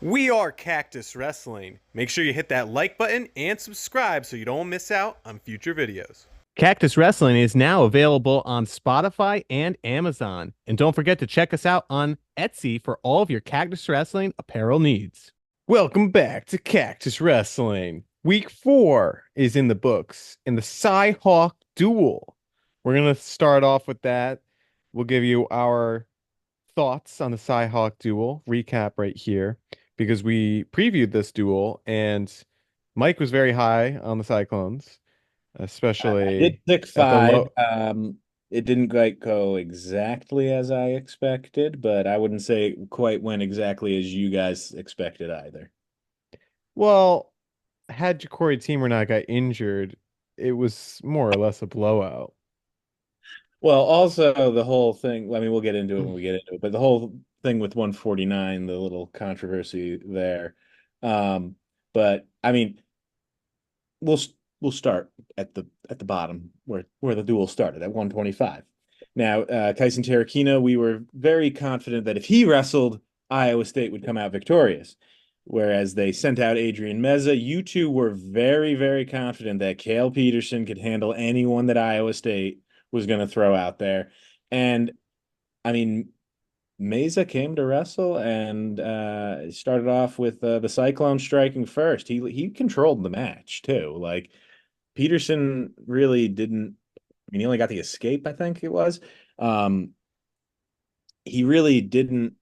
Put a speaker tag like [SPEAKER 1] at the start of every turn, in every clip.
[SPEAKER 1] We are Cactus Wrestling. Make sure you hit that like button and subscribe so you don't miss out on future videos.
[SPEAKER 2] Cactus Wrestling is now available on Spotify and Amazon. And don't forget to check us out on Etsy for all of your Cactus Wrestling apparel needs.
[SPEAKER 1] Welcome back to Cactus Wrestling. Week 4 is in the books in the Cyhawk duel. We're going to start off with that. We'll give you our thoughts on the Cyhawk duel, recap right here, because we previewed this duel and Mike was very high on the Cyclones,
[SPEAKER 3] I did
[SPEAKER 1] especially
[SPEAKER 3] pick
[SPEAKER 1] at the
[SPEAKER 3] five.
[SPEAKER 1] low.
[SPEAKER 3] It didn't quite go exactly as I expected, but I wouldn't say it quite went exactly as you guys expected either.
[SPEAKER 1] Well, had Ja'Cory Teamer not got injured, it was more or less a blowout.
[SPEAKER 3] Well, also the whole thing, I mean, we'll get into it when we get into it, but the whole thing with 149, the little controversy there. Um, but I mean, we'll we'll start at the bottom where the duel started at 125. Now, Tyson Terracino, we were very confident that if he wrestled, Iowa State would come out victorious. Whereas they sent out Adrian Meza, you two were very, very confident that Cale Peterson could handle anyone that Iowa State was going to throw out there. And I mean, Meza came to wrestle and started off with the Cyclone striking first. He controlled the match too. Like Peterson really didn't. I mean, he only got the escape, I think it was. Um, he really didn't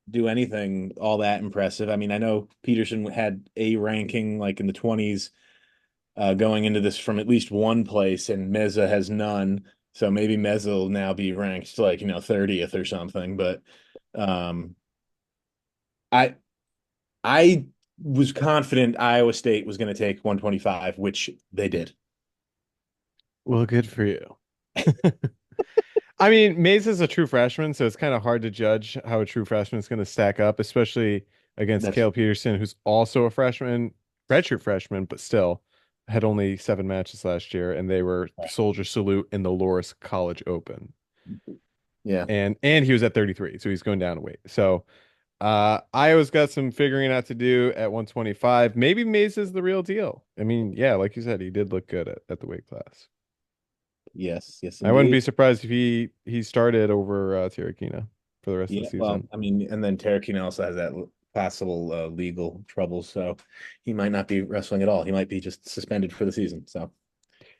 [SPEAKER 3] do anything all that impressive. I mean, I know Peterson had a ranking like in the 20s going into this from at least one place, and Meza has none. So maybe Meza will now be ranked like 30th or something. But um, I I was confident Iowa State was going to take 125, which they did.
[SPEAKER 1] Well, good for you. I mean, Mays is a true freshman, so it's kind of hard to judge how a true freshman is going to stack up, especially against
[SPEAKER 3] That's
[SPEAKER 1] Cale Peterson, who's also a freshman, redshirt freshman, but still had only 7 matches last year, and they were Soldier Salute in the Loris College Open.
[SPEAKER 3] yeah.
[SPEAKER 1] And he was at 33, so he's going down a weight. So Iowa's got some figuring out to do at 125. Maybe Mays is the real deal. I mean, yeah, like you said, he did look good at the weight class.
[SPEAKER 3] Yes, yes,
[SPEAKER 1] I wouldn't be
[SPEAKER 3] indeed.
[SPEAKER 1] surprised if he started over Tirakina for the rest of the
[SPEAKER 3] Yeah, well,
[SPEAKER 1] season.
[SPEAKER 3] I mean, and then Tarantino also has that possible legal trouble, so he might not be wrestling at all. He might be just suspended for the season. So,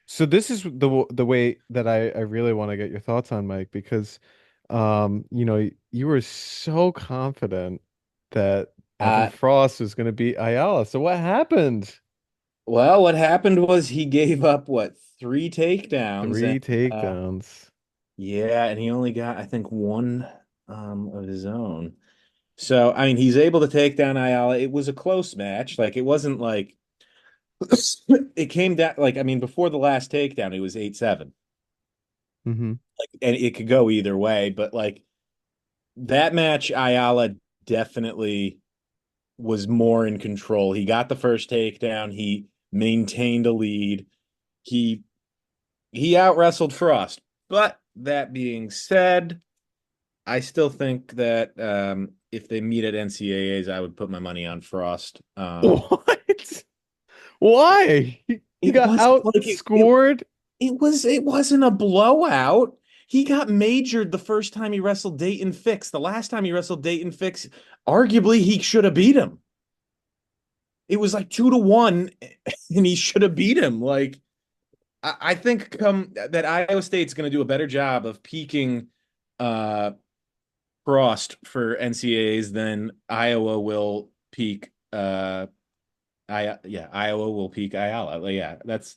[SPEAKER 1] So this is the way that I really want to get your thoughts on, Mike, because you were so confident that Evan
[SPEAKER 3] uh,
[SPEAKER 1] Frost was going to beat Ayala. So what happened?
[SPEAKER 3] well, what happened was he gave up what three takedowns, and
[SPEAKER 1] Three takedowns.
[SPEAKER 3] yeah, and he only got I think one of his own. So, I mean, he's able to take down Ayala. It was a close match. Like it wasn't like it came down like I mean, before the last takedown, it was 8-7.
[SPEAKER 1] Mm-hmm.
[SPEAKER 3] Like, and it could go either way, but like that match, Ayala definitely was more in control. He got the first takedown. He maintained a lead. He out wrestled Frost. But that being said, I still think that if they meet at NCAAs, I would put my money on Frost.
[SPEAKER 1] What? Why? He
[SPEAKER 3] It
[SPEAKER 1] got
[SPEAKER 3] wasn't like
[SPEAKER 1] outscored.
[SPEAKER 3] it wasn't a blowout. He got majored the first time he wrestled Dayton Fix. The last time he wrestled Dayton Fix, arguably he should have beat him. It was like 2-1, and he should have beat him. Like I think that Iowa State's going to do a better job of peaking uh, Frost for NCAAs than Iowa will peak. Iowa will peak Ayala. Like, yeah, that's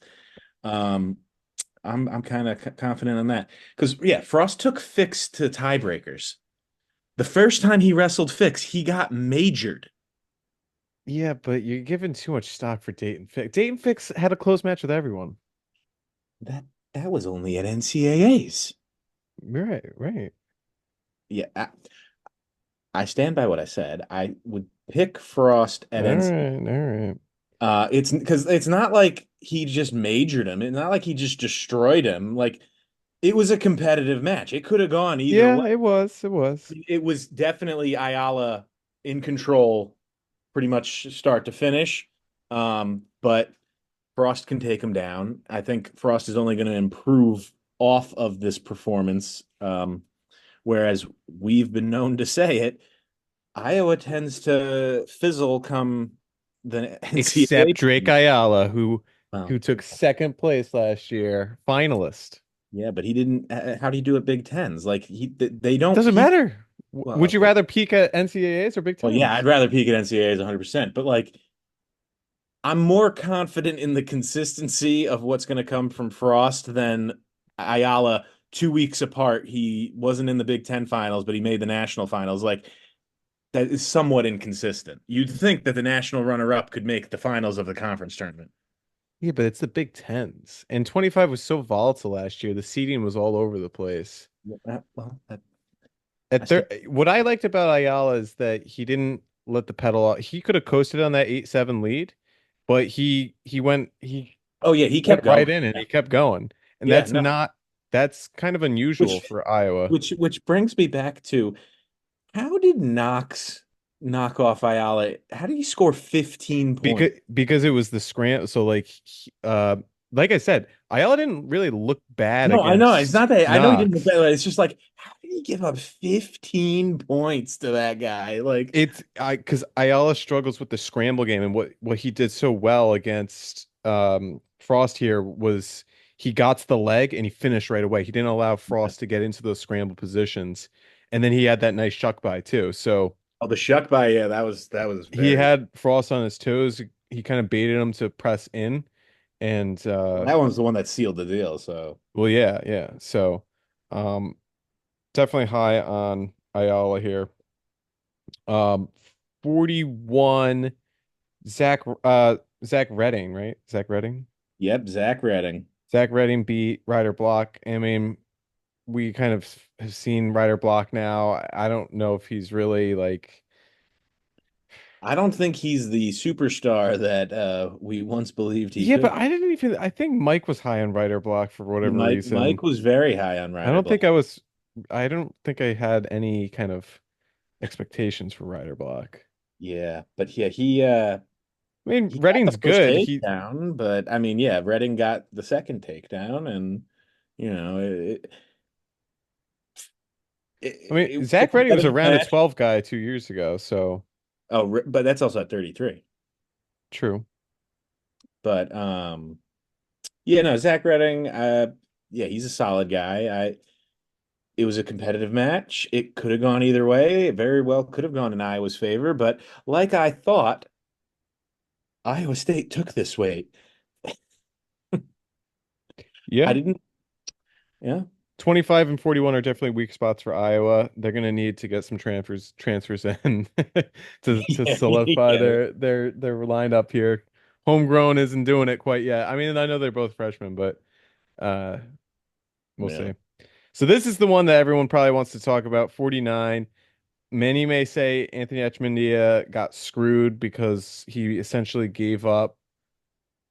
[SPEAKER 3] um, I'm kind of confident on that because yeah, Frost took Fix to tiebreakers. The first time he wrestled Fix, he got majored.
[SPEAKER 1] Yeah, but you're giving too much stock for Dayton Fix. Dayton Fix had a close match with everyone.
[SPEAKER 3] That that was only at NCAAs.
[SPEAKER 1] Right, right.
[SPEAKER 3] Yeah, I stand by what I said. I would pick Frost
[SPEAKER 1] All
[SPEAKER 3] at NCAA.
[SPEAKER 1] right, all right.
[SPEAKER 3] It's because it's not like he just majored him. It's not like he just destroyed him. Like it was a competitive match. It could have gone either way.
[SPEAKER 1] Yeah, it was. It was.
[SPEAKER 3] It was definitely Ayala. in control pretty much start to finish. But Frost can take him down. I think Frost is only going to improve off of this performance. Whereas we've been known to say it, Iowa tends to fizzle come the
[SPEAKER 1] Except
[SPEAKER 3] NCAA
[SPEAKER 1] Drake
[SPEAKER 3] tournament.
[SPEAKER 1] Ayala,
[SPEAKER 3] Well,
[SPEAKER 1] who took second place last year, finalist.
[SPEAKER 3] yeah, but he didn't. How do you do at Big Tens? Like they don't
[SPEAKER 1] Doesn't
[SPEAKER 3] peak.
[SPEAKER 1] matter.
[SPEAKER 3] Well,
[SPEAKER 1] Would you
[SPEAKER 3] okay.
[SPEAKER 1] rather peak at NCAAs or Big
[SPEAKER 3] Well, yeah, I'd
[SPEAKER 1] Tens?
[SPEAKER 3] rather peak at NCAAs 100%, but like I'm more confident in the consistency of what's going to come from Frost than Ayala 2 weeks apart. He wasn't in the Big Ten finals, but he made the national finals. Like that is somewhat inconsistent. You'd think that the national runner-up could make the finals of the conference tournament.
[SPEAKER 1] Yeah, but it's the Big Tens. And 25 was so volatile last year. The seeding was all over the place.
[SPEAKER 3] Well, I
[SPEAKER 1] At
[SPEAKER 3] still.
[SPEAKER 1] thir What I liked about Ayala is that he didn't let the pedal out. He could have coasted on that 8-7 lead, but he
[SPEAKER 3] Oh yeah, he
[SPEAKER 1] went
[SPEAKER 3] kept
[SPEAKER 1] right
[SPEAKER 3] going.
[SPEAKER 1] in and he kept going. And
[SPEAKER 3] Yeah, no.
[SPEAKER 1] that's kind of unusual
[SPEAKER 3] Which
[SPEAKER 1] for Iowa.
[SPEAKER 3] which brings me back to how did Knox knock off Ayala? How did he score 15 points?
[SPEAKER 1] Because it was the scram. So like I said, Ayala didn't really look bad
[SPEAKER 3] No, I know. It's
[SPEAKER 1] against
[SPEAKER 3] not that I know he didn't look
[SPEAKER 1] Knox.
[SPEAKER 3] bad. It's just like, how did he give up 15 points to that guy? Like,
[SPEAKER 1] It's I because Ayala struggles with the scramble game, and what he did so well against Frost here was he got to the leg and he finished right away. He didn't allow Frost to get into those scramble positions, and then he had that nice shuck by too. So
[SPEAKER 3] oh, the shuck by, yeah, that was
[SPEAKER 1] he
[SPEAKER 3] very.
[SPEAKER 1] had Frost on his toes. He kind of baited him to press in, and
[SPEAKER 3] Well, that one's the one that sealed the deal. So
[SPEAKER 1] well, yeah, yeah. So um, definitely high on Ayala here. Um, 41. Zach Redding, right? Zach Redding.
[SPEAKER 3] yep, Zach Redding.
[SPEAKER 1] Zach Redding beat Ryder Block. I mean, we kind of have seen Ryder Block now. I don't know if he's really like.
[SPEAKER 3] I don't think he's the superstar that we once believed he
[SPEAKER 1] Yeah, but
[SPEAKER 3] could.
[SPEAKER 1] I didn't even. I think Mike was high on Ryder Block for whatever
[SPEAKER 3] Mike
[SPEAKER 1] reason.
[SPEAKER 3] was very high on
[SPEAKER 1] I
[SPEAKER 3] Ryder
[SPEAKER 1] don't think
[SPEAKER 3] Block.
[SPEAKER 1] I was. I don't think I had any kind of expectations for Ryder Block.
[SPEAKER 3] Yeah, but yeah,
[SPEAKER 1] I mean,
[SPEAKER 3] he got the
[SPEAKER 1] Redding's
[SPEAKER 3] first
[SPEAKER 1] good.
[SPEAKER 3] takedown, but I mean, yeah, Redding got the second takedown, and you know,
[SPEAKER 1] I mean,
[SPEAKER 3] it was a
[SPEAKER 1] Zach Redding was a
[SPEAKER 3] competitive
[SPEAKER 1] round of
[SPEAKER 3] match.
[SPEAKER 1] 12 guy 2 years ago, so
[SPEAKER 3] Oh, but that's also at 33.
[SPEAKER 1] true.
[SPEAKER 3] But yeah, no, Zach Redding, yeah, he's a solid guy. It was a competitive match. It could have gone either way. It very well could have gone in Iowa's favor, but like I thought, Iowa State took this way. I
[SPEAKER 1] Yeah.
[SPEAKER 3] didn't, yeah.
[SPEAKER 1] 25 and 41 are definitely weak spots for Iowa. They're going to need to get some transfers in to
[SPEAKER 3] Yeah,
[SPEAKER 1] solidify
[SPEAKER 3] yeah,
[SPEAKER 1] their lineup here. Homegrown isn't doing it quite yet. I mean, I know they're both freshmen, but uh we'll
[SPEAKER 3] yeah.
[SPEAKER 1] see. So this is the one that everyone probably wants to talk about, 49. Many may say Anthony Etchemandia got screwed because he essentially gave up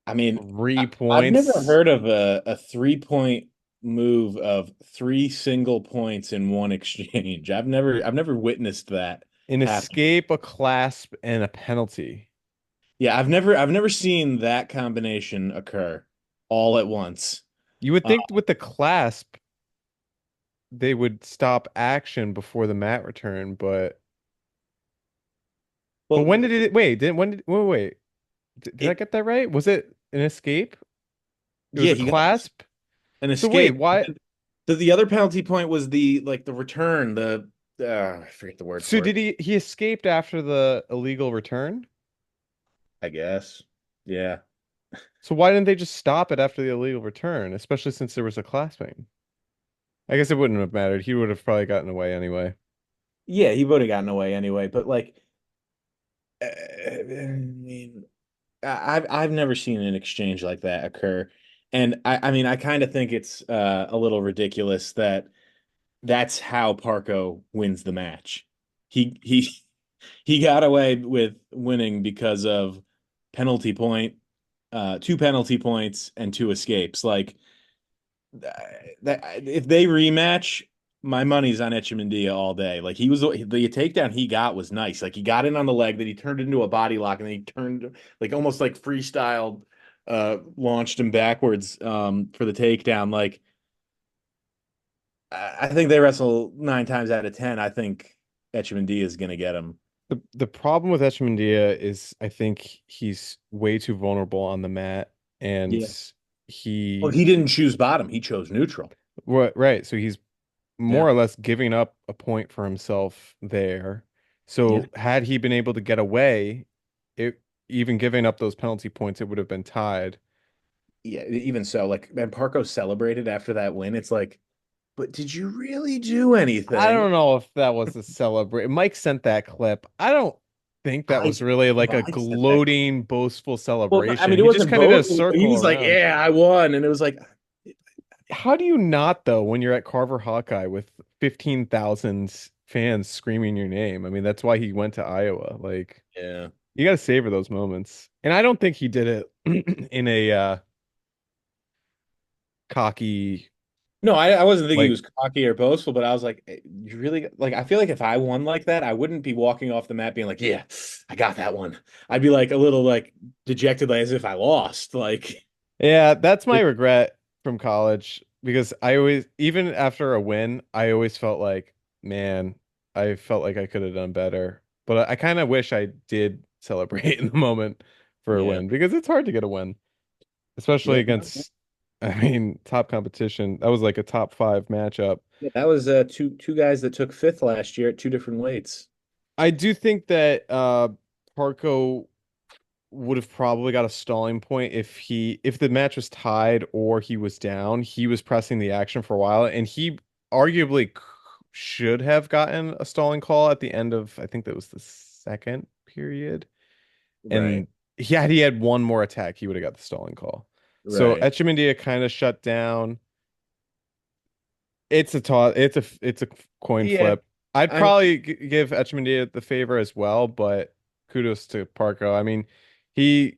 [SPEAKER 3] I mean,
[SPEAKER 1] three
[SPEAKER 3] I've never
[SPEAKER 1] points
[SPEAKER 3] heard of a 3 point move of three single points in one exchange. I've never witnessed that
[SPEAKER 1] an
[SPEAKER 3] happen.
[SPEAKER 1] escape, a clasp, and a penalty.
[SPEAKER 3] Yeah, I've never seen that combination occur all at once.
[SPEAKER 1] You would
[SPEAKER 3] Uh,
[SPEAKER 1] think with the clasp they would stop action before the mat return, but
[SPEAKER 3] well,
[SPEAKER 1] when did it wait, didn't when did wait, did I
[SPEAKER 3] it
[SPEAKER 1] get that right? Was it an escape? It was
[SPEAKER 3] yeah,
[SPEAKER 1] a
[SPEAKER 3] he got
[SPEAKER 1] clasp?
[SPEAKER 3] an
[SPEAKER 1] So wait,
[SPEAKER 3] escape.
[SPEAKER 1] why
[SPEAKER 3] The other penalty point was the return, I forget the word
[SPEAKER 1] so
[SPEAKER 3] for it,
[SPEAKER 1] did he escaped after the illegal return?
[SPEAKER 3] I guess. Yeah.
[SPEAKER 1] So why didn't they just stop it after the illegal return, especially since there was a clasping? I guess it wouldn't have mattered. He would have probably gotten away anyway.
[SPEAKER 3] Yeah, he would have gotten away anyway, but like I mean I've never seen an exchange like that occur. And I mean I kind of think it's a little ridiculous that that's how Parco wins the match. He he got away with winning because of penalty point, two penalty points and two escapes. Like that, if they rematch, My money's on Echemendia all day. Like he was the takedown he got was nice. Like he got in on the leg, then he turned into a body lock, and then he turned like almost like freestyle, launched him backwards for the takedown. Like I think they wrestle 9 times out of 10. I think Echemendia is gonna get him.
[SPEAKER 1] The problem with Echemendia is I think he's way too vulnerable on the mat, and
[SPEAKER 3] Yeah. Well,
[SPEAKER 1] he
[SPEAKER 3] he didn't choose bottom. He chose neutral.
[SPEAKER 1] right, so he's
[SPEAKER 3] Yeah.
[SPEAKER 1] more or less giving up a point for himself there.
[SPEAKER 3] Yeah.
[SPEAKER 1] So had he been able to get away, it even giving up those penalty points, it would have been tied.
[SPEAKER 3] Yeah. Even so, like, man, Parco celebrated after that win. It's like, but did you really do
[SPEAKER 1] I
[SPEAKER 3] anything?
[SPEAKER 1] don't know if that was a celebrate. Mike sent that clip. I don't think that
[SPEAKER 3] I
[SPEAKER 1] was really like a
[SPEAKER 3] I said that.
[SPEAKER 1] gloating, boastful
[SPEAKER 3] Well, I
[SPEAKER 1] celebration.
[SPEAKER 3] mean, it
[SPEAKER 1] He just
[SPEAKER 3] wasn't
[SPEAKER 1] kind of did a
[SPEAKER 3] both. He
[SPEAKER 1] circle
[SPEAKER 3] was like,
[SPEAKER 1] around.
[SPEAKER 3] "Yeah, I won," and it was like,
[SPEAKER 1] How do you not though when you're at Carver Hawkeye with 15,000 fans screaming your name? I mean, that's why he went to Iowa. Like
[SPEAKER 3] yeah.
[SPEAKER 1] you got to savor those moments. And I don't think he did it in a cocky
[SPEAKER 3] No, I wasn't thinking he
[SPEAKER 1] like
[SPEAKER 3] was cocky or boastful, but I was like, you really like. I feel like if I won like that, I wouldn't be walking off the mat being like, "Yeah, I got that one." I'd be like a little like dejected, like as if I lost. Like,
[SPEAKER 1] yeah, that's my regret from college because I always even after a win, I always felt like, man, I felt like I could have done better. But I kind of wish I did celebrate in the moment for a
[SPEAKER 3] yeah,
[SPEAKER 1] win because it's hard to get a win, especially
[SPEAKER 3] yeah,
[SPEAKER 1] against, I mean, top competition. That was like a top five matchup.
[SPEAKER 3] yeah. That was two guys that took fifth last year at two different weights.
[SPEAKER 1] I do think that Parco would have probably got a stalling point if the match was tied or he was down. He was pressing the action for a while, and he arguably should have gotten a stalling call at the end of I think that was the second period.
[SPEAKER 3] Right,
[SPEAKER 1] And he had one more attack, he would have got the stalling call. So
[SPEAKER 3] right.
[SPEAKER 1] Echemendia kind of shut down. It's a toss. It's a coin
[SPEAKER 3] Yeah,
[SPEAKER 1] flip. I'd
[SPEAKER 3] I mean,
[SPEAKER 1] probably give Etchemendia the favor as well, but kudos to Parco. I mean, he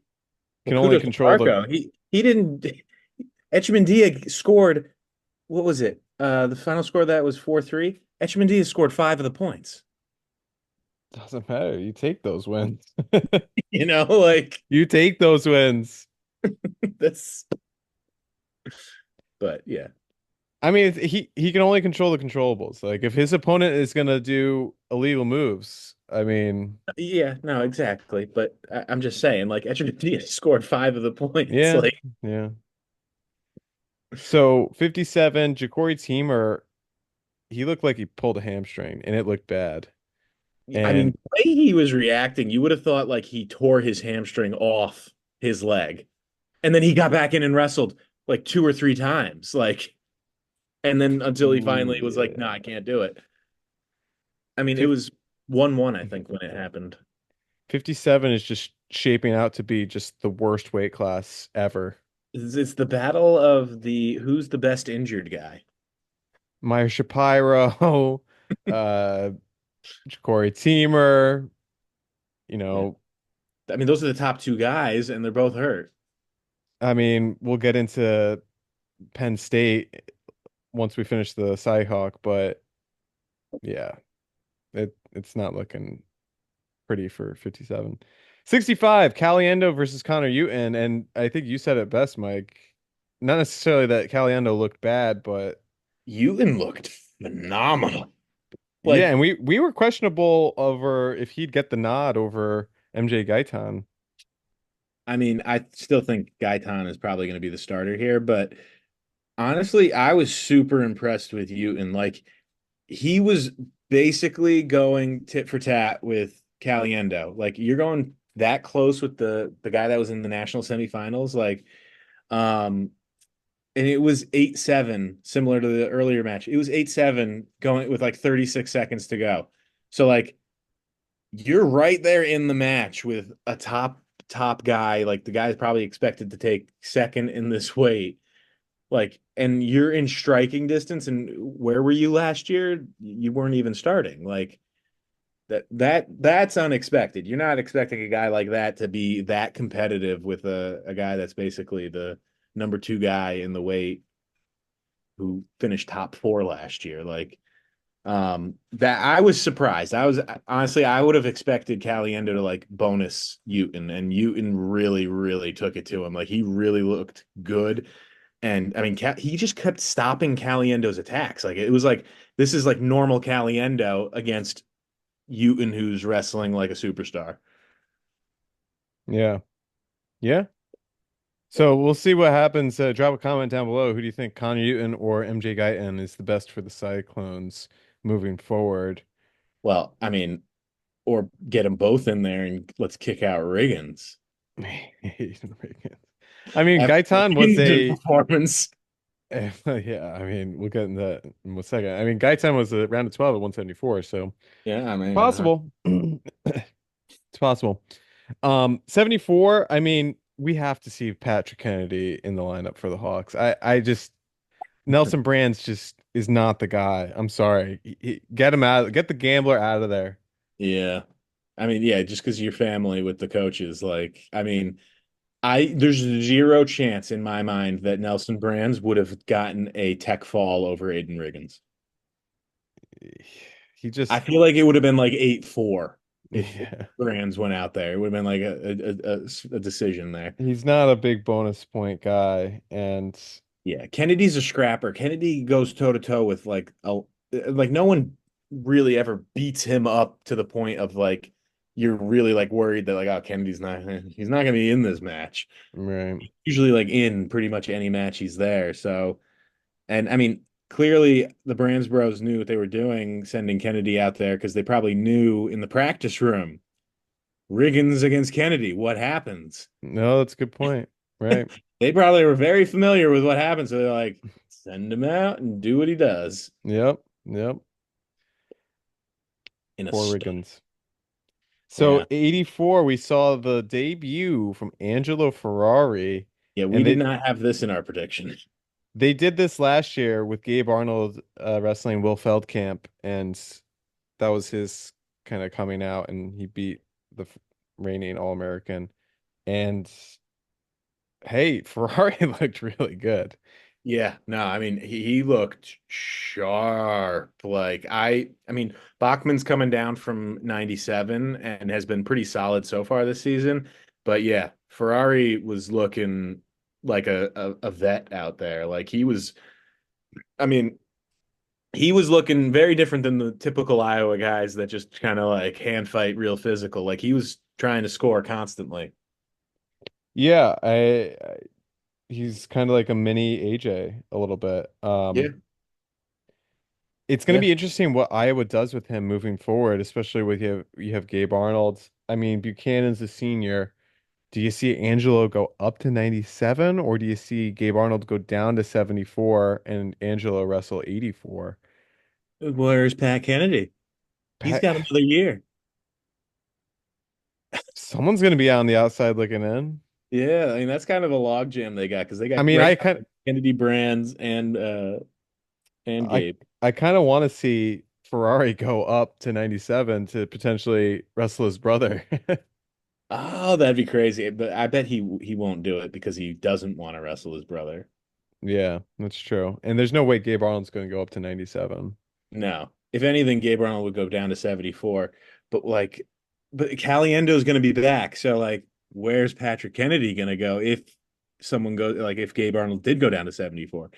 [SPEAKER 3] well,
[SPEAKER 1] can only
[SPEAKER 3] kudos to
[SPEAKER 1] control the.
[SPEAKER 3] Parco. He didn't. Echemendia scored. What was it? The final score of that was 4-3. Echemendia scored five of the points.
[SPEAKER 1] Doesn't matter. You take those wins.
[SPEAKER 3] Like
[SPEAKER 1] You take those wins.
[SPEAKER 3] that's. But yeah,
[SPEAKER 1] I mean, he can only control the controllables. Like if his opponent is gonna do illegal moves, I mean,
[SPEAKER 3] yeah, no, exactly. But I'm just saying, like Echemendia scored five of the points.
[SPEAKER 1] yeah,
[SPEAKER 3] Like,
[SPEAKER 1] yeah. So 57, Ja'Cory Teamer, he looked like he pulled a hamstring and it looked bad.
[SPEAKER 3] I mean,
[SPEAKER 1] And
[SPEAKER 3] the way he was reacting, you would have thought like he tore his hamstring off his leg, and then he got back in and wrestled like two or three times. Like, and then until he
[SPEAKER 1] ooh,
[SPEAKER 3] finally was like, "No,
[SPEAKER 1] yeah.
[SPEAKER 3] I can't do it." I mean, it
[SPEAKER 1] Fif-
[SPEAKER 3] was 1-1, I think, when it happened.
[SPEAKER 1] 57 is just shaping out to be just the worst weight class ever.
[SPEAKER 3] It's the battle of the who's the best injured guy.
[SPEAKER 1] Meyer Shapiro, uh, Corey Teamer, you
[SPEAKER 3] Yeah.
[SPEAKER 1] know,
[SPEAKER 3] I mean, those are the top two guys, and they're both hurt.
[SPEAKER 1] I mean, we'll get into Penn State once we finish the Cyhawk, but yeah, it's not looking pretty for 57. 65, Caliendo versus Connor Newton, and I think you said it best, Mike. Not necessarily that Caliendo looked bad, but
[SPEAKER 3] Ewan looked phenomenal.
[SPEAKER 1] yeah,
[SPEAKER 3] Like,
[SPEAKER 1] and we were questionable over if he'd get the nod over MJ Gaitan.
[SPEAKER 3] I mean, I still think Gaitan is probably going to be the starter here, but honestly, I was super impressed with Ewan. Like, he was basically going tit for tat with Caliendo. Like, you're going that close with the guy that was in the national semifinals. Like, um, and it was 8-7, similar to the earlier match. It was 8-7 going with like 36 seconds to go. So like you're right there in the match with a top guy, like the guy's probably expected to take second in this weight. Like, and you're in striking distance, and where were you last year? You weren't even starting. Like that's unexpected. You're not expecting a guy like that to be that competitive with a guy that's basically the number two guy in the weight who finished top four last year. Like, That I was surprised. I was honestly, I would have expected Caliendo to like bonus Uten, and Uten really, really took it to him. Like he really looked good. And I mean, he just kept stopping Caliendo's attacks. Like it was like this is like normal Caliendo against Uten, who's wrestling like a superstar.
[SPEAKER 1] Yeah. Yeah. So we'll see what happens. Drop a comment down below. Who do you think, Connor Newton or MJ Guyton, is the best for the Cyclones moving forward?
[SPEAKER 3] Well, I mean, or get them both in there and let's kick out Riggins.
[SPEAKER 1] I mean,
[SPEAKER 3] After
[SPEAKER 1] Gaitan was
[SPEAKER 3] Riggins'
[SPEAKER 1] a
[SPEAKER 3] performance.
[SPEAKER 1] yeah. I mean, we'll get into that in a second. I mean, Gaitan was a round of 12 at 174, so
[SPEAKER 3] Yeah, I mean,
[SPEAKER 1] possible. It's possible. 74. I mean, we have to see Patrick Kennedy in the lineup for the Hawks. I just Nelson Brands just is not the guy. I'm sorry. Get him out. Get the gambler out of there.
[SPEAKER 3] yeah. I mean, yeah, just because you're family with the coaches, like, I mean, I there's zero chance in my mind that Nelson Brands would have gotten a tech fall over Aiden Riggins.
[SPEAKER 1] He
[SPEAKER 3] I
[SPEAKER 1] just
[SPEAKER 3] feel like it would have been like 8-4 if
[SPEAKER 1] yeah.
[SPEAKER 3] Brands went out there. It would have been like a decision there.
[SPEAKER 1] He's not a big bonus point guy, and
[SPEAKER 3] Yeah, Kennedy's a scrapper. Kennedy goes toe to toe with like no one really ever beats him up to the point of like you're really like worried that like oh Kennedy's not he's not gonna be in this match.
[SPEAKER 1] right.
[SPEAKER 3] Usually like in pretty much any match he's there. So and I mean clearly the Brands Bros knew what they were doing sending Kennedy out there because they probably knew in the practice room Riggins against Kennedy what happens.
[SPEAKER 1] No, that's a good point. Right.
[SPEAKER 3] They probably were very familiar with what happens. So they're like, send him out and do what he does
[SPEAKER 1] Yep. Yep.
[SPEAKER 3] in a
[SPEAKER 1] Poor
[SPEAKER 3] state.
[SPEAKER 1] Riggins. So
[SPEAKER 3] Yeah.
[SPEAKER 1] 84, we saw the debut from Angelo Ferrari,
[SPEAKER 3] Yeah. We
[SPEAKER 1] and
[SPEAKER 3] did not have this in our prediction.
[SPEAKER 1] they did this last year with Gabe Arnold wrestling Will Feldkamp, and that was his kind of coming out, and he beat the reigning All-American. And hey, Ferrari looked really good.
[SPEAKER 3] Yeah. No, I mean, he looked sharp. Like, I mean, Bachman's coming down from 97 and has been pretty solid so far this season. But yeah, Ferrari was looking like a vet out there. Like, I mean, he was looking very different than the typical Iowa guys that just kind of like hand fight real physical. Like he was trying to score constantly.
[SPEAKER 1] Yeah, he's kind of like a mini AJ a little bit.
[SPEAKER 3] Yeah,
[SPEAKER 1] It's going to
[SPEAKER 3] yeah.
[SPEAKER 1] be interesting what Iowa does with him moving forward, especially with you have Gabe Arnold. I mean, Buchanan's a senior. Do you see Angelo go up to 97, or do you see Gabe Arnold go down to 74 and Angelo wrestle 84?
[SPEAKER 3] Where's Pat Kennedy? He's
[SPEAKER 1] Pat,
[SPEAKER 3] got another year.
[SPEAKER 1] someone's going to be on the outside looking in.
[SPEAKER 3] Yeah, I mean that's kind of a logjam they got because they
[SPEAKER 1] I
[SPEAKER 3] got
[SPEAKER 1] mean,
[SPEAKER 3] right
[SPEAKER 1] I
[SPEAKER 3] now
[SPEAKER 1] kind
[SPEAKER 3] Kennedy Brands and
[SPEAKER 1] I
[SPEAKER 3] Gabe.
[SPEAKER 1] I kind of want to see Ferrari go up to 97 to potentially wrestle his brother.
[SPEAKER 3] Oh, that'd be crazy. But I bet he won't do it because he doesn't want to wrestle his brother.
[SPEAKER 1] Yeah, that's true. And there's no way Gabe Arnold's going to go up to 97.
[SPEAKER 3] No. If anything, Gabe Arnold would go down to 74. But like, but Caliendo's going to be back. So like, where's Patrick Kennedy going to go if someone goes like if Gabe Arnold did go down to 74?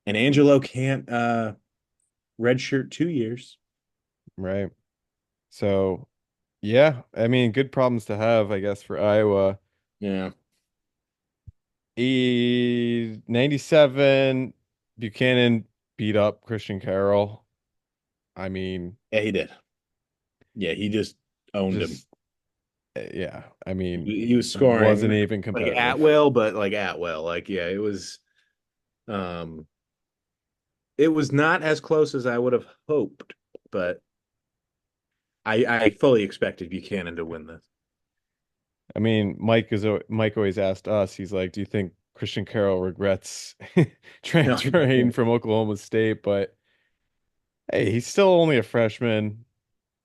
[SPEAKER 3] And Angelo can't redshirt 2 years.
[SPEAKER 1] Right. So, yeah, I mean, good problems to have, I guess, for Iowa.
[SPEAKER 3] Yeah.
[SPEAKER 1] 97, Buchanan beat up Christian Carroll. I mean,
[SPEAKER 3] Yeah, he did. Yeah, he just owned him.
[SPEAKER 1] just, yeah, I mean,
[SPEAKER 3] He was scoring
[SPEAKER 1] wasn't even
[SPEAKER 3] like at
[SPEAKER 1] competitive.
[SPEAKER 3] will, but like at will. Like, yeah, um it was not as close as I would have hoped, but I fully expected Buchanan to win this.
[SPEAKER 1] I mean, Mike always asked us, he's like, do you think Christian Carroll regrets
[SPEAKER 3] No,
[SPEAKER 1] transferring from Oklahoma State? But hey, he's still only a freshman.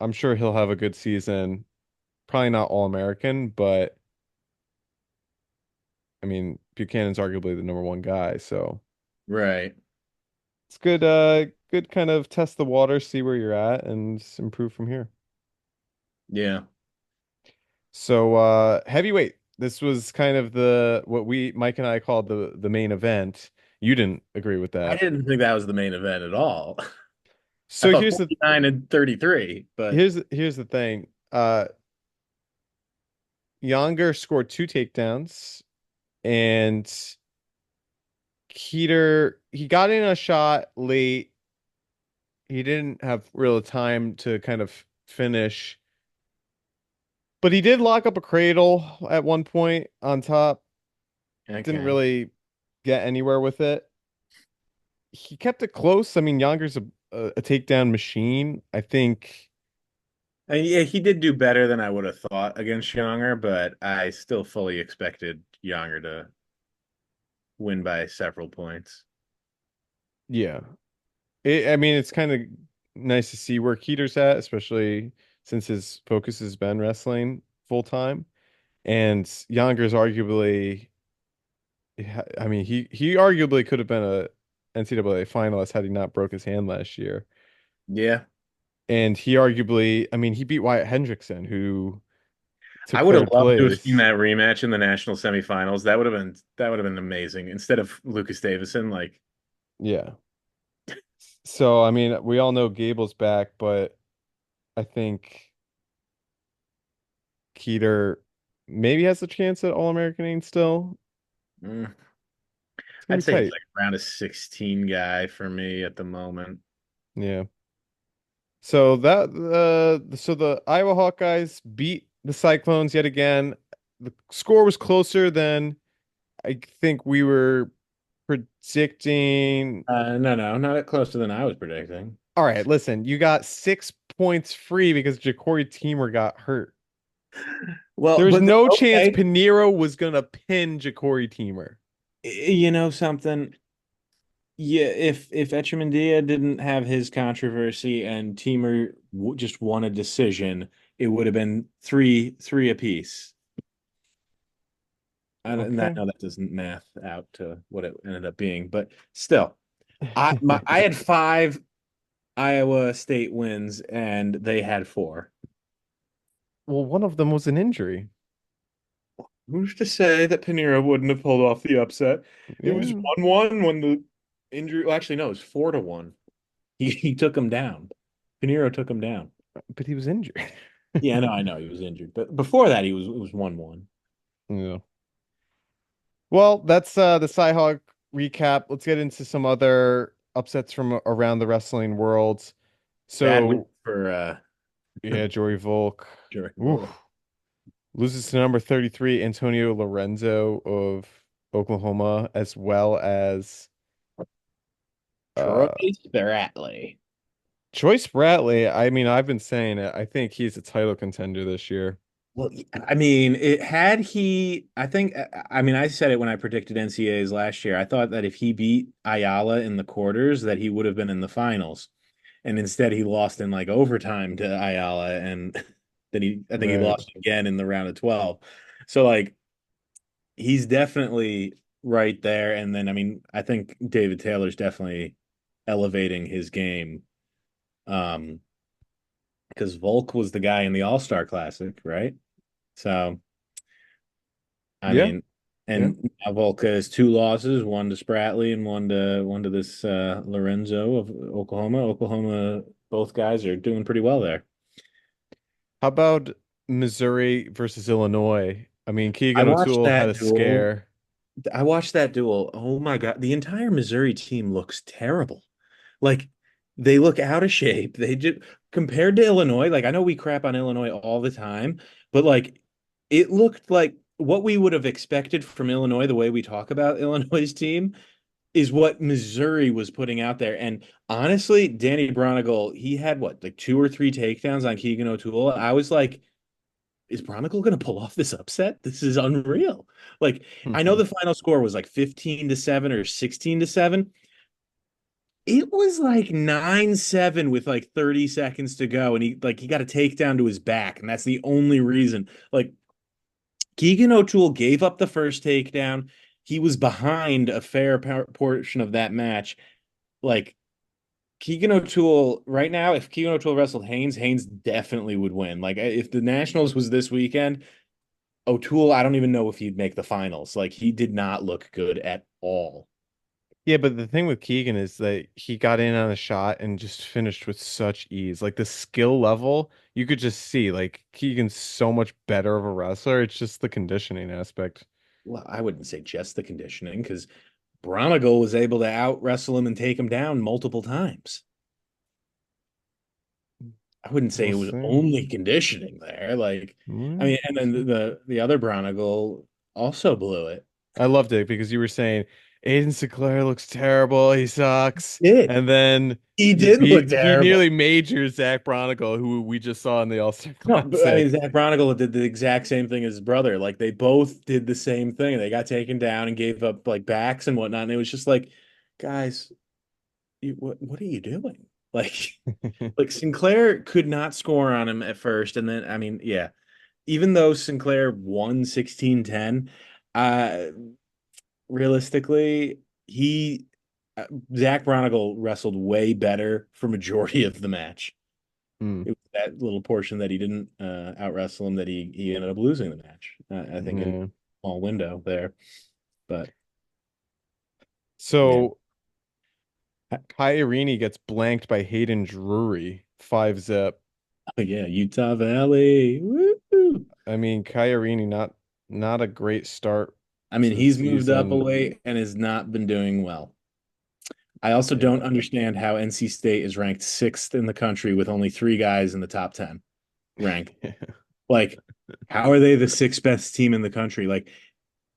[SPEAKER 1] I'm sure he'll have a good season. Probably not All-American, but I mean, Buchanan's arguably the number one guy, so
[SPEAKER 3] right.
[SPEAKER 1] it's good. good kind of test the water, see where you're at, and improve from here.
[SPEAKER 3] Yeah.
[SPEAKER 1] So heavyweight. This was kind of the what we Mike and I called the main event. You didn't agree with
[SPEAKER 3] I
[SPEAKER 1] that.
[SPEAKER 3] didn't think that was the main event at all. I
[SPEAKER 1] So
[SPEAKER 3] thought 49 and 33, but
[SPEAKER 1] here's the thing. Younger scored two takedowns, and Keeter he got in a shot late. He didn't have real time to kind of finish, but he did lock up a cradle at one point on top. Didn't
[SPEAKER 3] okay.
[SPEAKER 1] really get anywhere with it. He kept it close. I mean, Younger's a takedown machine. I think,
[SPEAKER 3] And yeah, he did do better than I would have thought against Younger, but I still fully expected Younger to win by several points.
[SPEAKER 1] yeah. I mean, it's kind of nice to see where Keeter's at, especially since his focus has been wrestling full time. And Younger's arguably, I mean, he arguably could have been a NCAA finalist had he not broke his hand last year.
[SPEAKER 3] Yeah.
[SPEAKER 1] And he arguably, I mean, he beat Wyatt Hendrickson, who
[SPEAKER 3] I
[SPEAKER 1] took
[SPEAKER 3] would have
[SPEAKER 1] third
[SPEAKER 3] loved to have seen
[SPEAKER 1] place.
[SPEAKER 3] that rematch in the national semifinals. That would have been amazing. Instead of Lucas Davison, like
[SPEAKER 1] Yeah. So, I mean, we all know Gable's back, but I think Keeter maybe has a chance at All-American aim still.
[SPEAKER 3] mm,
[SPEAKER 1] It's gonna
[SPEAKER 3] I'd
[SPEAKER 1] be
[SPEAKER 3] say he's
[SPEAKER 1] tight.
[SPEAKER 3] like around a 16 guy for me at the moment.
[SPEAKER 1] Yeah. So the Iowa Hawkeyes beat the Cyclones yet again. The score was closer than I think we were predicting.
[SPEAKER 3] No, no, not closer than I was predicting.
[SPEAKER 1] All right, listen, you got 6 points free because Ja'Cory Teamer got hurt.
[SPEAKER 3] Well,
[SPEAKER 1] There's
[SPEAKER 3] but
[SPEAKER 1] no chance
[SPEAKER 3] okay,
[SPEAKER 1] Pinheiro was gonna pin Ja'Cory Teamer.
[SPEAKER 3] you know something? Yeah, if Echemendia didn't have his controversy and Teamer just won a decision, it would have been three apiece. And I
[SPEAKER 1] Okay.
[SPEAKER 3] know that doesn't math out to what it ended up being, but still, I had five Iowa State wins and they had four.
[SPEAKER 1] Well, one of them was an injury.
[SPEAKER 3] Who's to say that Pinheiro wouldn't have pulled off the upset? It was
[SPEAKER 1] Yeah,
[SPEAKER 3] 1-1 when the injury, well, actually, no, it was 4-1. He took him down. Pinheiro took him down.
[SPEAKER 1] but he was injured.
[SPEAKER 3] Yeah, I know he was injured, but before that, it was 1-1.
[SPEAKER 1] Yeah. Well, that's the Cyhawk recap. Let's get into some other upsets from around the wrestling world.
[SPEAKER 3] Bad week
[SPEAKER 1] So,
[SPEAKER 3] for
[SPEAKER 1] yeah, Joey Volk.
[SPEAKER 3] Joey
[SPEAKER 1] Oof.
[SPEAKER 3] Bolt.
[SPEAKER 1] Loses to number 33, Antonio Lorenzo of Oklahoma, as well as
[SPEAKER 3] Troy
[SPEAKER 1] uh
[SPEAKER 3] Speratley.
[SPEAKER 1] Choice Spratley. I mean, I've been saying it. I think he's a title contender this year.
[SPEAKER 3] Well, I mean, it had he. I think. I mean, I said it when I predicted NCAAs last year. I thought that if he beat Ayala in the quarters, that he would have been in the finals, and instead he lost in like overtime to Ayala, and then I think he
[SPEAKER 1] Right.
[SPEAKER 3] lost again in the round of 12. So like, he's definitely right there. And then I mean, I think David Taylor's definitely elevating his game. Um, because Volk was the guy in the All-Star Classic, right? So, I
[SPEAKER 1] Yeah.
[SPEAKER 3] mean,
[SPEAKER 1] Yeah.
[SPEAKER 3] and now Volk has two losses, one to Spratley and one to this Lorenzo of Oklahoma. Oklahoma, both guys are doing pretty well there.
[SPEAKER 1] How about Missouri versus Illinois? I mean,
[SPEAKER 3] I
[SPEAKER 1] Keegan
[SPEAKER 3] watched
[SPEAKER 1] O'Toole had
[SPEAKER 3] that
[SPEAKER 1] a
[SPEAKER 3] duel.
[SPEAKER 1] scare.
[SPEAKER 3] I watched that duel. Oh my God. The entire Missouri team looks terrible. Like they look out of shape. They just compared to Illinois, like I know we crap on Illinois all the time, but like it looked like what we would have expected from Illinois, the way we talk about Illinois' team, is what Missouri was putting out there. And honestly, Danny Bronigal, he had what, like two or three takedowns on Keegan O'Toole. I was like, is Bronigal going to pull off this upset? This is unreal. Like, I know the final score was like 15-7 or 16-7. It was like 9-7 with like 30 seconds to go. And he got a takedown to his back. And that's the only reason. Like, Keegan O'Toole gave up the first takedown. He was behind a fair portion of that match. Like, Keegan O'Toole right now, if Keegan O'Toole wrestled Haynes, Haynes definitely would win. Like if the Nationals was this weekend, O'Toole, I don't even know if he'd make the finals. Like he did not look good at all.
[SPEAKER 1] Yeah, but the thing with Keegan is that he got in on a shot and just finished with such ease. Like the skill level, you could just see like Keegan's so much better of a wrestler. It's just the conditioning aspect.
[SPEAKER 3] Well, I wouldn't say just the conditioning because Bronigal was able to out wrestle him and take him down multiple times. I wouldn't say
[SPEAKER 1] We'll
[SPEAKER 3] it was
[SPEAKER 1] see.
[SPEAKER 3] only conditioning there. Like, I
[SPEAKER 1] Mm,
[SPEAKER 3] mean, and
[SPEAKER 1] we'll
[SPEAKER 3] then
[SPEAKER 1] see.
[SPEAKER 3] the other Bronigal also blew it.
[SPEAKER 1] I loved it because you were saying Aiden Sinclair looks terrible. He sucks.
[SPEAKER 3] Did
[SPEAKER 1] And then
[SPEAKER 3] he did look
[SPEAKER 1] he
[SPEAKER 3] terrible?
[SPEAKER 1] nearly majors Zach Bronicle, who we just saw in the All-Star
[SPEAKER 3] No, but I mean,
[SPEAKER 1] Classic.
[SPEAKER 3] Zach Bronigal did the exact same thing as his brother. Like, they both did the same thing. They got taken down and gave up like backs and whatnot. And it was just like, guys, what are you doing? Like, like Sinclair could not score on him at first, and then I mean, yeah, even though Sinclair won 16-10, uh, realistically, he Zach Bronigal wrestled way better for majority of the match.
[SPEAKER 1] Hmm.
[SPEAKER 3] It was that little portion that he didn't out wrestle him that he ended up losing the match. I think in a
[SPEAKER 1] Yeah.
[SPEAKER 3] small window there, but yeah,
[SPEAKER 1] So Kyrie gets blanked by Hayden Drury, 5-zip.
[SPEAKER 3] oh, yeah, Utah Valley. Woo!
[SPEAKER 1] I mean, Kyrie not a great start
[SPEAKER 3] I
[SPEAKER 1] to
[SPEAKER 3] mean,
[SPEAKER 1] the
[SPEAKER 3] he's moved up a
[SPEAKER 1] season.
[SPEAKER 3] weight and has not been doing well. I also don't
[SPEAKER 1] Yeah.
[SPEAKER 3] understand how NC State is ranked sixth in the country with only three guys in the top 10 ranked. Like, how are they the sixth best team in the country? Like,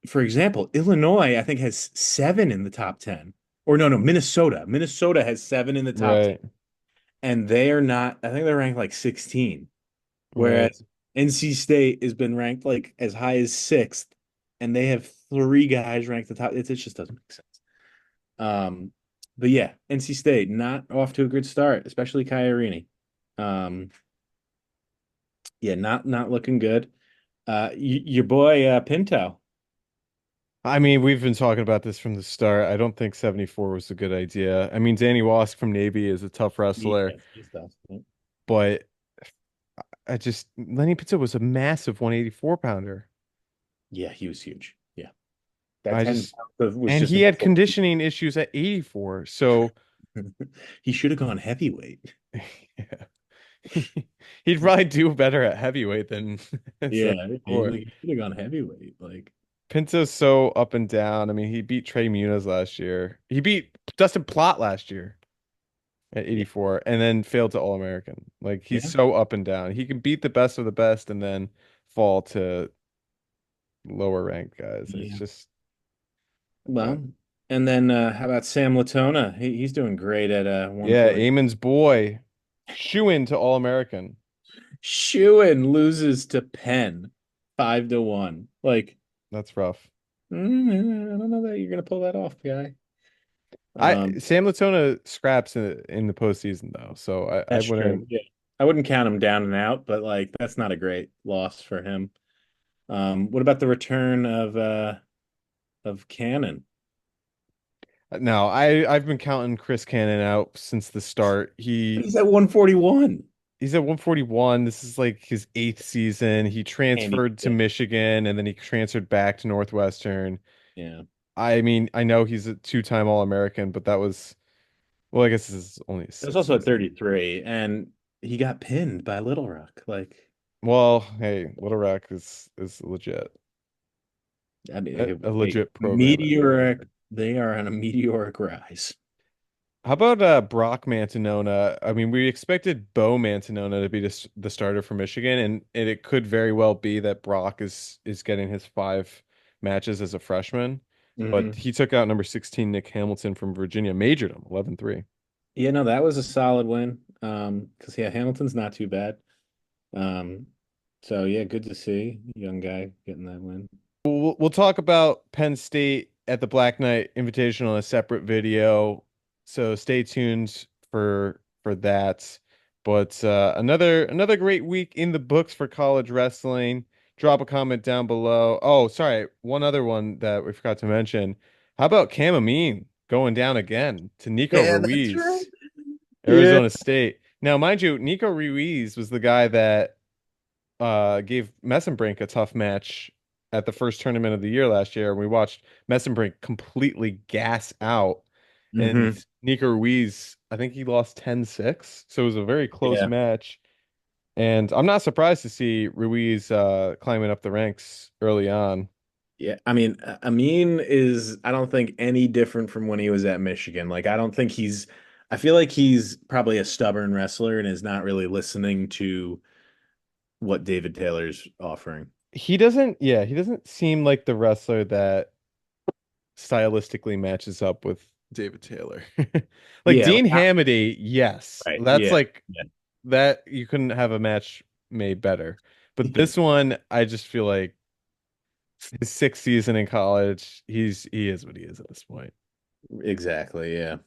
[SPEAKER 3] for example, Illinois, I think, has seven in the top 10. Or no, Minnesota. Minnesota has seven in the top 10,
[SPEAKER 1] Right.
[SPEAKER 3] and they are not, I think they're ranked like 16.
[SPEAKER 1] Right.
[SPEAKER 3] Whereas NC State has been ranked like as high as sixth, and they have three guys ranked the top. It just doesn't make sense. Um, but yeah, NC State not off to a good start, especially Kyrie. Um, yeah, not looking good. Your boy Pinto.
[SPEAKER 1] I mean, we've been talking about this from the start. I don't think 74 was a good idea. I mean, Danny Wask from Navy is a tough wrestler,
[SPEAKER 3] Yeah, he's tough.
[SPEAKER 1] but Lenny Pizza was a massive 184 pounder.
[SPEAKER 3] Yeah, he was huge. Yeah, that
[SPEAKER 1] I
[SPEAKER 3] 10
[SPEAKER 1] just,
[SPEAKER 3] pounds was
[SPEAKER 1] and
[SPEAKER 3] just
[SPEAKER 1] he had
[SPEAKER 3] enough.
[SPEAKER 1] conditioning issues at 84. So,
[SPEAKER 3] He should have gone heavyweight.
[SPEAKER 1] yeah. He'd probably do better at heavyweight than
[SPEAKER 3] Yeah,
[SPEAKER 1] before.
[SPEAKER 3] he should have gone heavyweight. Like,
[SPEAKER 1] Pinto's so up and down. I mean, he beat Trey Muniz last year. He beat Dustin Plott last year at
[SPEAKER 3] yeah,
[SPEAKER 1] 84 and then failed to All-American. Like he's
[SPEAKER 3] yeah,
[SPEAKER 1] so up and down. He can beat the best of the best and then fall to lower ranked guys. It's
[SPEAKER 3] yeah.
[SPEAKER 1] just but
[SPEAKER 3] Well, and then how about Sam Latona? He's doing great at
[SPEAKER 1] yeah,
[SPEAKER 3] 140.
[SPEAKER 1] Eamon's boy shoe in to All-American.
[SPEAKER 3] Schuin loses to Penn 5-1. Like,
[SPEAKER 1] That's rough.
[SPEAKER 3] I don't know that you're gonna pull that off, guy.
[SPEAKER 1] I
[SPEAKER 3] Um,
[SPEAKER 1] Sam Latona scraps in the postseason though, so I
[SPEAKER 3] that's true.
[SPEAKER 1] wouldn't.
[SPEAKER 3] Yeah, I wouldn't count him down and out, but like that's not a great loss for him. What about the return of Cannon?
[SPEAKER 1] No, I've been counting Chris Cannon out since the start.
[SPEAKER 3] He's at 141.
[SPEAKER 1] He's at 141. This is like his eighth season. He
[SPEAKER 3] Handy.
[SPEAKER 1] transferred to Michigan and then he transferred back to Northwestern.
[SPEAKER 3] Yeah.
[SPEAKER 1] I mean, I know he's a two-time All-American, but that was, well, I guess this is only his
[SPEAKER 3] It was
[SPEAKER 1] sixth
[SPEAKER 3] also at
[SPEAKER 1] season.
[SPEAKER 3] 33, and he got pinned by Little Rock. Like,
[SPEAKER 1] Well, hey, Little Rock is legit.
[SPEAKER 3] I mean,
[SPEAKER 1] A
[SPEAKER 3] hey,
[SPEAKER 1] legit program at
[SPEAKER 3] meteoric.
[SPEAKER 1] Northwestern.
[SPEAKER 3] They are on a meteoric rise.
[SPEAKER 1] How about Brock Mantanona? I mean, we expected Bo Mantanona to be the starter for Michigan, and it could very well be that Brock is getting his 5 matches as a freshman, but
[SPEAKER 3] Hmm.
[SPEAKER 1] he took out number 16 Nick Hamilton from Virginia, majored him 11-3.
[SPEAKER 3] Yeah, no, that was a solid win. Because yeah, Hamilton's not too bad. Um, so yeah, good to see young guy getting that win.
[SPEAKER 1] We'll talk about Penn State at the Black Knight Invitational in a separate video, so stay tuned for that. But another great week in the books for college wrestling. Drop a comment down below. Oh, sorry, one other one that we forgot to mention. How about Cam Amin going down again to Nico
[SPEAKER 3] Yeah, that's right.
[SPEAKER 1] Ruiz?
[SPEAKER 3] Yeah.
[SPEAKER 1] Arizona State. Now, mind you, Nico Ruiz was the guy that gave Messenbrink a tough match at the first tournament of the year last year. And we watched Messenbrink completely gas out. And
[SPEAKER 3] Hmm.
[SPEAKER 1] Nico Ruiz, I think he lost 10-6. So it was a very close
[SPEAKER 3] Yeah.
[SPEAKER 1] match. And I'm not surprised to see Ruiz climbing up the ranks early on.
[SPEAKER 3] Yeah. I mean, Amin is, I don't think any different from when he was at Michigan. Like, I don't think I feel like he's probably a stubborn wrestler and is not really listening to what David Taylor's offering.
[SPEAKER 1] He doesn't seem like the wrestler that stylistically matches up with David Taylor. Like
[SPEAKER 3] Yeah.
[SPEAKER 1] Dean Hamady, yes.
[SPEAKER 3] Right.
[SPEAKER 1] That's
[SPEAKER 3] Yeah.
[SPEAKER 1] like
[SPEAKER 3] Yeah.
[SPEAKER 1] that you couldn't have a match made better. But
[SPEAKER 3] Yeah.
[SPEAKER 1] this one, I just feel like his sixth season in college, he is what he is at this point.
[SPEAKER 3] Exactly. Yeah.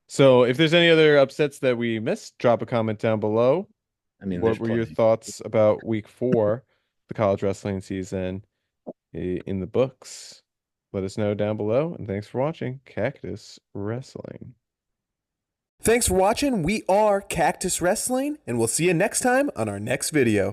[SPEAKER 1] So if there's any other upsets that we missed, drop a comment down below.
[SPEAKER 3] I mean,
[SPEAKER 1] What
[SPEAKER 3] there's
[SPEAKER 1] were your
[SPEAKER 3] plenty.
[SPEAKER 1] thoughts about week 4, the college wrestling season in the books? Let us know down below. And thanks for watching Cactus Wrestling.
[SPEAKER 4] Thanks for watching. We are Cactus Wrestling, and we'll see you next time on our next video.